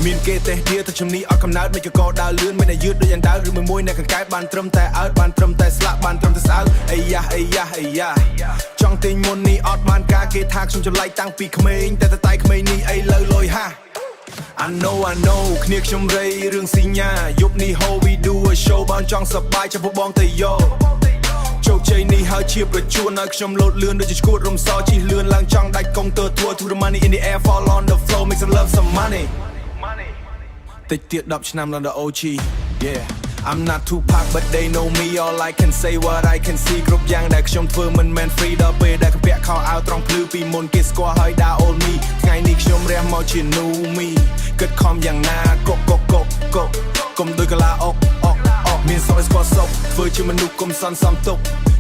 មានគេទេឌៀទៅជំនីអត់កំណើតមិនក៏ដើរលឿនមិនតែយឺតដូចយ៉ាងដើរឬមួយអ្នកកង្កែបបានត្រឹមតែអើតបានត្រឹមតែស្លាក់បានត្រឹមតែស្អើអីយ៉ាអីយ៉ាអីយ៉ាចង់ទិញមុននេះអត់បានការគេថាខ្ញុំចម្លែកតាំងពីក្មេងតែតែក្មេងនេះអីលើលុយហា I know គ្នាខ្ញុំរៃរឿងស៊ីញ៉ាយប់នេះ how we do a show បានចង់សប្បាយចាំពួកបងទៅយកជោគជ័យនេះហើយជាប្រជួនឲ្យខ្ញុំលោតលឿនដូចជាឈួតរំសោជិះលឿនឡើងចង់ដាច់កុងទ័រធัว to the money in the air fall on the floor make some love some money តិចទៀត10ឆ្នាំដល់ OG yeah I'm not Tupac but they know me all I can say what I can see គ្រប់យ៉ាងដែលខ្ញុំធ្វើមិនមែន free ដល់ពេលដែលពាក់ខោអាវត្រង់ភ្លឺពីមុនគេស្គាល់ហើយដើរ old me ថ្ងៃនេះខ្ញុំរះមកជា new me គិតខំយ៉ាងណាកុកកុំដូចកាឡាអុកមានសោយស្គាល់សុកធ្វើជាមនុស្សកុំសន្សំទុក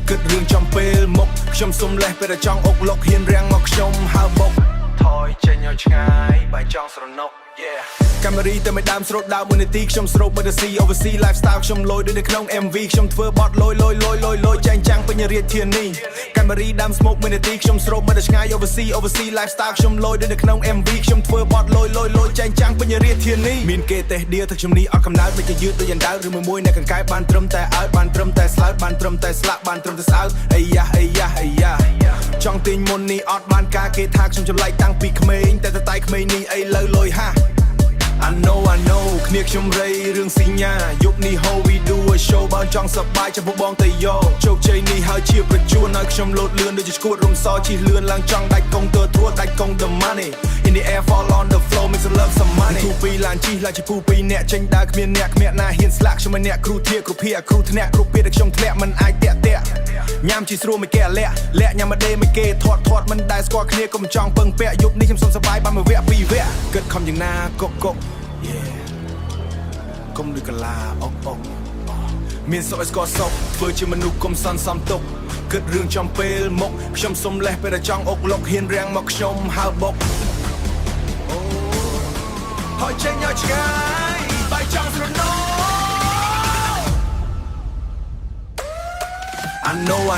គិតរឿងចំពេលមុខខ្ញុំសុំលេះពេលតែចង់អុកលុកហ៊ានរាំងមកខ្ញុំហើបុកថយចេញឲ្យឆ្ងាយបើចង់ស្រណុក yeah កាមេរីតែមិនដើមស្រោតដើមមួយនាទីខ្ញុំស្រោបមើលទៅ see oversee lifestyle ខ្ញុំលយដូចនៅក្នុង MV ខ្ញុំធ្វើបត់លយចែងចាំងពេញរាជធានីកាមេរីដើម smoke មួយនាទីខ្ញុំស្រោបមើលទៅឆ្ងាយ oversee lifestyle ខ្ញុំលយដូចនៅក្នុង MV ខ្ញុំធ្វើបត់លយចែងចាំងពេញរាជធានីមានគេទេឌៀទៅជំនីអត់កំណើតមិនក៏យឺតដូចយ៉ាងដើឬមួយអ្នកកង្កែបបានត្រឹមតែអើតបានត្រឹមតែស្លើតបានត្រឹមតែស្លាក់បានត្រឹមតែស្អើអីយ៉ាចង់ទិញមុននេះអត់បានការគេថាខ្ញុំចម្លែកតាំងពីក្មេងតែតែក្មេងនេះអីលើលុយហាI know គ្នាខ្ញុំរៃរឿងស៊ីញ៉ាយប់នេះ how we do a show បើចង់សប្បាយចាំពួកបងទៅយកជោគជ័យនេះហើយជាប្រជួនឲ្យខ្ញុំលោតលឿនដូចជាឈួតរំសោជិះលឿនឡើងចង់ដាច់កុងទ័រធัวដាច់កុង the money in the air fall on the floor make some love some money ទូពីឡានជិះឡានជាពូពីរអ្នកចេញដើរគ្មានអ្នកណាហ៊ានស្លាក់ខ្ញុំមិនអ្នកគ្រូធាគ្រូភីគ្រូធ្នាក់គ្រប់ពេលដែលខ្ញុំធ្លាក់មិនអាចតាក់ញ៉ាំជីស្រួលមិនគេលាក់ញ៉ាំមកដេមិនគេធាត់មិនដែលស្គាល់គ្នាកុំចង់ពឹងពាក់យប់នេះខ្ញុំសុំសប្បាយបានមួយវគ្គពីរវគ្គគិតខំយ៉ាងណាកុកyeah កុំដូចកាឡាអុកមានសោយស្គាល់សុកធ្វើជាមនុស្សកុំសន្សំទុកគិតរឿងចំពេលមុខខ្ញុំសុំលេះពេលតែចង់អុកលុកហ៊ានរាំងមកខ្ញុំហើបុកហើយចេញឲ្យឆ្ងាយបាយចង់ស្រណោ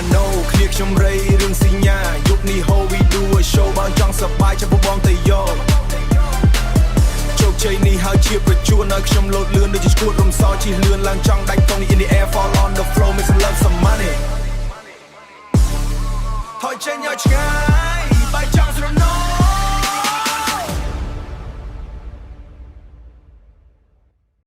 I know គ្នាខ្ញុំរៃរឿងស៊ីញ៉ាយប់នេះ how we do a show បើចង់សប្បាយចាំពួកបងទៅយកជោគជ័យនេះហើយជាប្រជួនឲ្យខ្ញុំលោតលឿនដូចជាឈួតរំសោជិះលឿនឡើងចង់ដាច់កុង in the air fall on the floor make some love some money ថយចេញឲ្យឆ្ងាយបាយចង់ស្រណោ